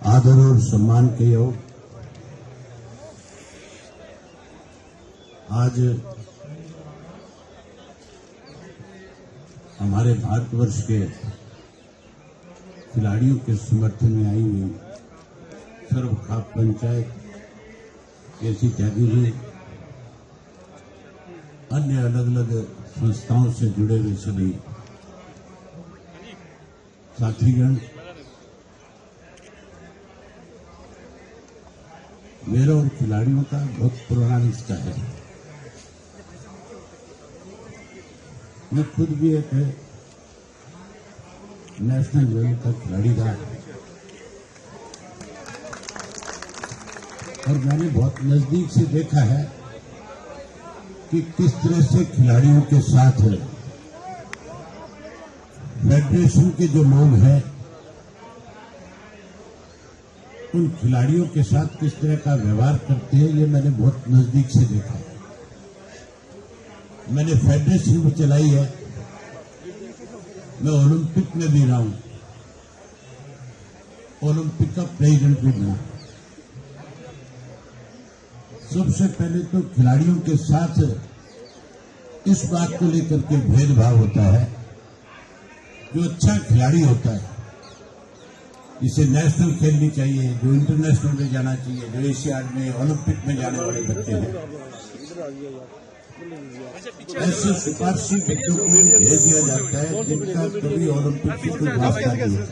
आदर और सम्मान के योग आज हमारे भारतवर्ष के खिलाड़ियों के समर्थन में आई हुई सर्व खाप पंचायत ऐसी त्यागी हुई अन्य अलग अलग संस्थाओं से जुड़े हुए सभी साथीगण, मेरा और खिलाड़ियों का बहुत पुराना रिश्ता है। मैं खुद भी एक नेशनल लेवल का खिलाड़ी था और मैंने बहुत नजदीक से देखा है कि किस तरह से खिलाड़ियों के साथ फेडरेशन के जो लोग हैं उन खिलाड़ियों के साथ किस तरह का व्यवहार करते हैं, ये मैंने बहुत नजदीक से देखा है। मैंने फेडरेशन भी चलाई है, मैं ओलंपिक में भी रहा हूं, ओलंपिक का प्रेसिडेंट भी बना। सबसे पहले तो खिलाड़ियों के साथ इस बात को लेकर के भेदभाव होता है। जो अच्छा खिलाड़ी होता है जिसे नेशनल खेलनी चाहिए, जो इंटरनेशनल में जाना चाहिए, जो एशियाड में ओलंपिक में जाने वाले बच्चे हैं, ऐसे सिफारशी बच्चों को भेज दिया जाता है जिनका कभी ओलंपिक से कोई वास्ता नहीं है।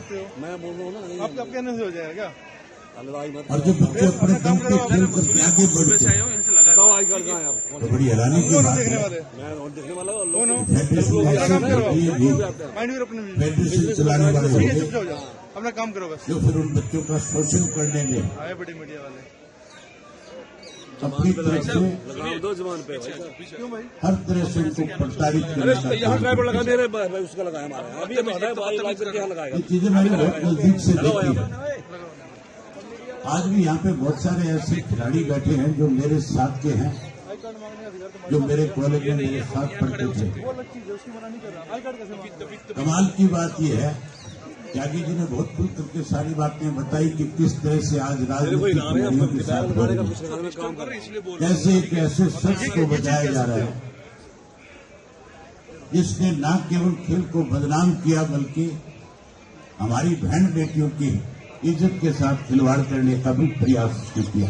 आपका कहने से हो जाएगा क्या? और जो बच्चे अपने दम पे खेल करके आगे बढ़ते हैं तो बड़ी हैरानी की बात है। फेडरेशन चलाने वाले होंगे अपना काम करो बस, जो फिर उन बच्चों का शोषण करने में आए बड़ी मीडिया वाले अपनी तरफ से हर तरह से उनको प्रताड़ित करने का ये चीजें मैंने बहुत नजदीक से देखी है। आज भी यहाँ पे बहुत सारे ऐसे खिलाड़ी बैठे हैं जो मेरे साथ के हैं, जो मेरे कॉलेज में मेरे साथ पढ़ते थे। कमाल की बात यह है, त्यागी जी ने बहुत खुल करके सारी बातें बताई कि किस तरह से आज राजनीतिक खिलाड़ियों के साथ हो रही है, कैसे एक ऐसे शख्स को बचाया जा रहा है जिसने न केवल खेल को बदनाम किया बल्कि हमारी बहन बेटियों की इज्जत के साथ खिलवाड़ करने का भी प्रयास किया।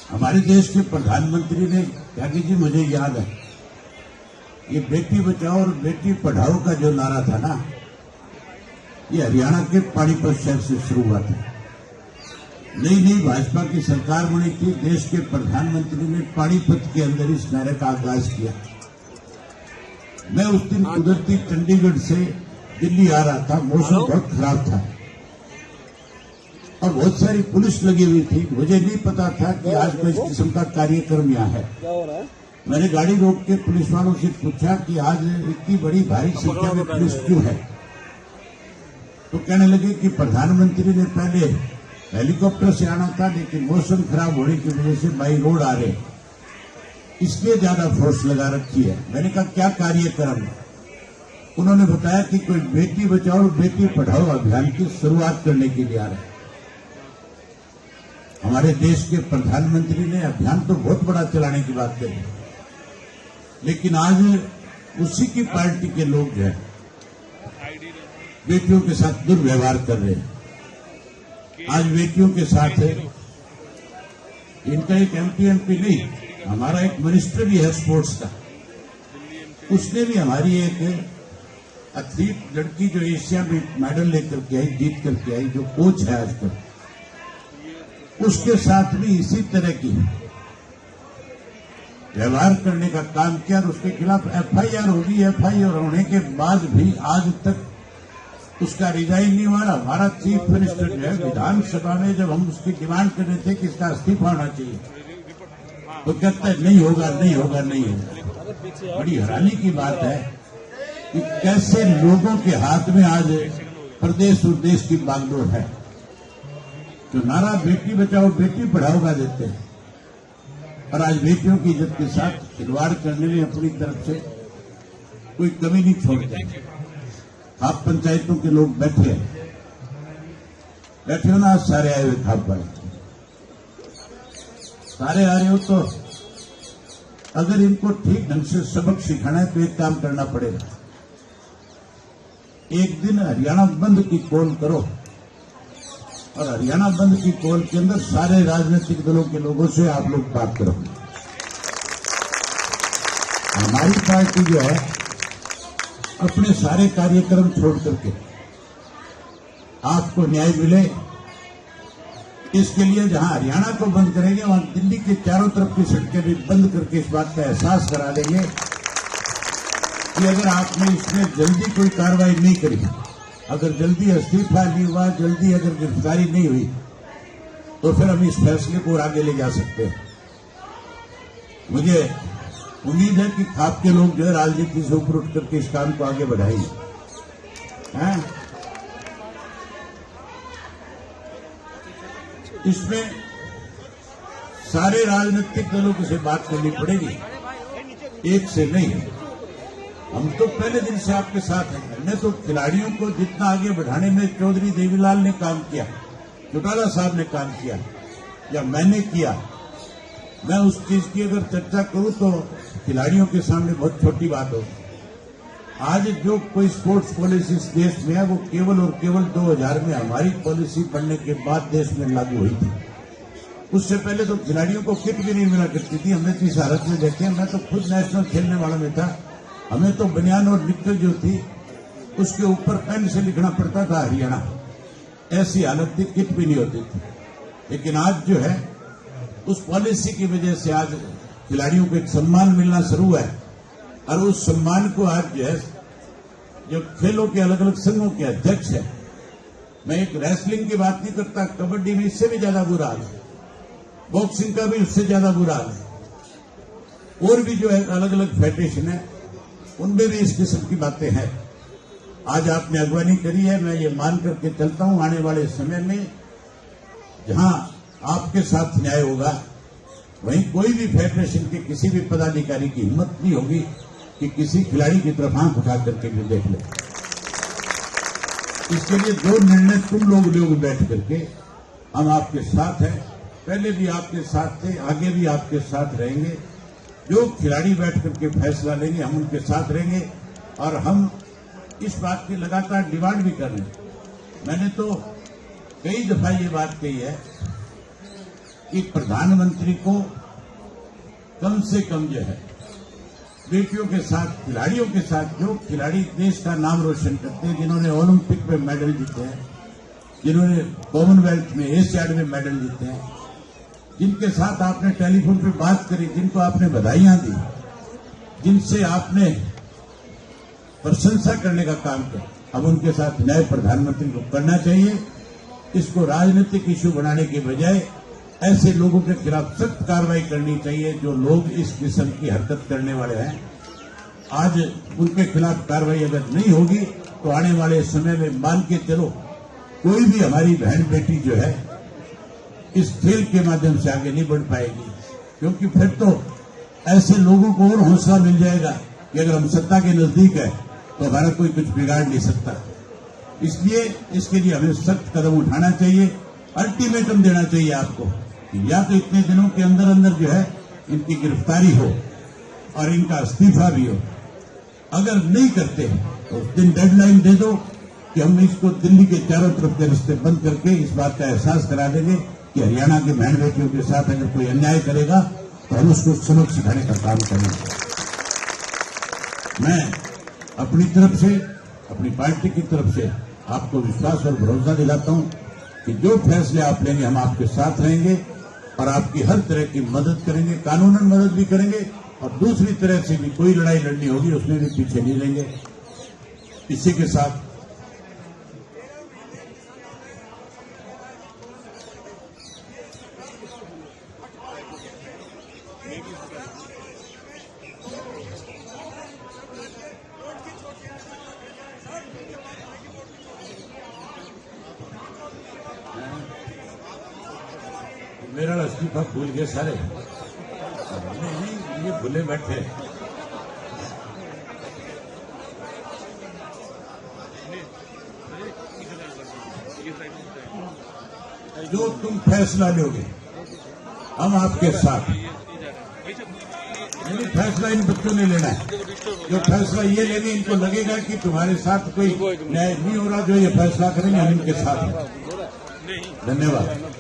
हमारे देश के प्रधानमंत्री ने, त्यागी जी मुझे याद है, ये बेटी बचाओ और बेटी पढ़ाओ का जो नारा था ना, ये हरियाणा के पानीपत शहर से शुरू हुआ था। नई नई भाजपा की सरकार बनी थी, देश के प्रधानमंत्री ने पानीपत के अंदर इस नारे का आगाज किया। मैं उस दिन कुदरती चंडीगढ़ से दिल्ली आ रहा था, मौसम बहुत खराब था और बहुत सारी पुलिस लगी हुई थी। मुझे नहीं पता था कि आज कोई इस किस्म का कार्यक्रम यहाँ है। मैंने गाड़ी रोक के पुलिस वालों से पूछा कि आज इतनी बड़ी भारी संख्या में पुलिस क्यों है? तो कहने लगे कि प्रधानमंत्री ने पहले हेलीकॉप्टर से आना था लेकिन मौसम खराब होने की वजह से बाई रोड आ रहे, इसलिए ज्यादा फोर्स लगा रखी है। मैंने कहा क्या कार्यक्रम है? उन्होंने बताया कि कोई बेटी बचाओ और बेटी पढ़ाओ अभियान की शुरुआत करने के लिए आ रहे हैं। हमारे देश के प्रधानमंत्री ने अभियान तो बहुत बड़ा चलाने की बात कही, लेकिन आज उसी की पार्टी के लोग जो है बेटियों के साथ दुर्व्यवहार कर रहे हैं। आज बेटियों के साथ है, इनका एक एमपी नहीं, हमारा एक मिनिस्टर भी है स्पोर्ट्स का, उसने भी हमारी एक एथलीट लड़की जो एशिया में मेडल लेकर के आई, जीत करके आई, जो कोच है आजकल, उसके साथ भी इसी तरह की व्यवहार करने का काम किया और उसके खिलाफ एफआईआर होगी। एफआईआर होने के बाद भी आज तक उसका रिजाइन नहीं हुआ। हमारा चीफ मिनिस्टर जो है विधानसभा में जब हम उसकी डिमांड कर रहे थे कि इसका इस्तीफा होना चाहिए तो कहता है नहीं होगा, नहीं होगा, नहीं होगा। बड़ी हैरानी की बात है कि कैसे लोगों के हाथ में आज प्रदेश और देश की बागडोर है। जो नारा बेटी बचाओ बेटी पढ़ाओ का देते हैं और आज बेटियों की इज्जत के साथ खिलवाड़ करने में अपनी तरफ से कोई कमी नहीं छोड़ते। आप पंचायतों के लोग बैठे हैं, बैठे हो ना, सारे आए हुए खाप वाले, सारे आ रहे हो। तो अगर इनको ठीक ढंग से सबक सिखाना है तो एक काम करना पड़ेगा। एक दिन हरियाणा बंद की कॉल करो और हरियाणा बंद की कॉल के अंदर सारे राजनीतिक दलों के लोगों से आप लोग बात करो। हमारी पार्टी जो है अपने सारे कार्यक्रम छोड़ करके आपको न्याय मिले इसके लिए जहां हरियाणा को बंद करेंगे वहां दिल्ली के चारों तरफ की सड़कें भी बंद करके इस बात का एहसास करा देंगे कि अगर आपने इसमें जल्दी कोई कार्रवाई नहीं करी, अगर जल्दी इस्तीफा नहीं हुआ, जल्दी अगर गिरफ्तारी नहीं हुई, तो फिर हम इस फैसले को और आगे ले जा सकते हैं। मुझे उम्मीद है कि खाप के लोग जो है राजनीति से ऊपर उठ करके इस काम को आगे बढ़ाएंगे। इसमें सारे राजनीतिक दलों से बात करनी पड़ेगी, एक से नहीं। हम तो पहले दिन से आपके साथ हैं। हमने तो खिलाड़ियों को जितना आगे बढ़ाने में चौधरी देवीलाल ने काम किया, चौटाला साहब ने काम किया या मैंने किया, मैं उस चीज की अगर चर्चा करूं तो खिलाड़ियों के सामने बहुत छोटी बात होगी। आज जो कोई स्पोर्ट्स पॉलिसी इस देश में है वो केवल और केवल 2000 में हमारी पॉलिसी बनने के बाद देश में लागू हुई थी। उससे पहले तो खिलाड़ियों को किट भी नहीं मिला करती थी। हमने तो इस हालत में देखे, मैं तो खुद नेशनल खेलने वाला में था, हमें तो बनियान और निक्कर जो थी उसके ऊपर पेन से लिखना पड़ता था हरियाणा, ऐसी हालत थी, किट भी नहीं होती थी। लेकिन आज जो है उस पॉलिसी की वजह से आज खिलाड़ियों को एक सम्मान मिलना शुरू हुआ है और उस सम्मान को आज जो है जो खेलों के अलग अलग संघों के अध्यक्ष है, मैं एक रेसलिंग की बात नहीं करता, कबड्डी में इससे भी ज्यादा बुरा हाल है, बॉक्सिंग का भी उससे ज्यादा बुरा हाल है, और भी जो है अलग अलग फेडरेशन है उनमें भी इस किस्म की बातें हैं। आज आपने अगवानी करी है, मैं ये मान करके चलता हूं आने वाले समय में जहां आपके साथ न्याय होगा वहीं कोई भी फेडरेशन के किसी भी पदाधिकारी की हिम्मत नहीं होगी कि किसी खिलाड़ी की तरफ आंख उठा करके भी देख ले। इसके लिए जो निर्णय तुम लोग बैठ करके, हम आपके साथ हैं, पहले भी आपके साथ थे, आगे भी आपके साथ रहेंगे। जो खिलाड़ी बैठ करके फैसला लेंगे हम उनके साथ रहेंगे और हम इस बात की लगातार डिमांड भी कर रहे हैं। मैंने तो कई दफा ये बात कही है कि प्रधानमंत्री को कम से कम जो है बेटियों के साथ, खिलाड़ियों के साथ, जो खिलाड़ी देश का नाम रोशन करते हैं, जिन्होंने ओलंपिक में मेडल जीते हैं, जिन्होंने कॉमनवेल्थ में, एशियाड में मेडल जीते हैं, जिनके साथ आपने टेलीफोन पे बात करी, जिनको आपने बधाइयां दी, जिनसे आपने प्रशंसा करने का काम किया, अब उनके साथ नए प्रधानमंत्री को करना चाहिए। इसको राजनीतिक इश्यू बनाने के बजाय ऐसे लोगों के खिलाफ सख्त कार्रवाई करनी चाहिए जो लोग इस किस्म की हरकत करने वाले हैं। आज उनके खिलाफ कार्रवाई अगर नहीं होगी तो आने वाले समय में मान के चलो कोई भी हमारी बहन बेटी जो है इस खेल के माध्यम से आगे नहीं बढ़ पाएगी, क्योंकि फिर तो ऐसे लोगों को और हौसला मिल जाएगा कि अगर हम सत्ता के नजदीक है तो हमारा कोई कुछ बिगाड़ नहीं सकता। इसलिए इसके लिए हमें सख्त कदम उठाना चाहिए, अल्टीमेटम देना चाहिए आपको कि या तो इतने दिनों के अंदर अंदर जो है इनकी गिरफ्तारी हो और इनका इस्तीफा भी हो। अगर नहीं करते तो उस दिन डेडलाइन दे दो कि हम इसको दिल्ली के चारों तरफ के रास्ते बंद करके इस बात का एहसास करा देंगे कि हरियाणा के बहन बेटियों के साथ अगर कोई अन्याय करेगा तो हम उसको सबक सिखाने का काम करेंगे। मैं अपनी तरफ से, अपनी पार्टी की तरफ से आपको विश्वास और भरोसा दिलाता हूं कि जो फैसले आप लेंगे हम आपके साथ रहेंगे और आपकी हर तरह की मदद करेंगे, कानूनन मदद भी करेंगे और दूसरी तरह से भी कोई लड़ाई लड़नी होगी उसमें भी पीछे नहीं रहेंगे। इसी के साथ मेरा इस्तीफा भूल गए सारे, नहीं ये भूले बैठे। जो तुम फैसला लोगे हम आपके साथ। नहीं, फैसला इन बच्चों ने लेना है। जो फैसला ये लेंगे, इनको लगेगा कि तुम्हारे साथ कोई न्याय नहीं हो रहा, जो ये फैसला करेंगे हम इनके साथ हैं। धन्यवाद।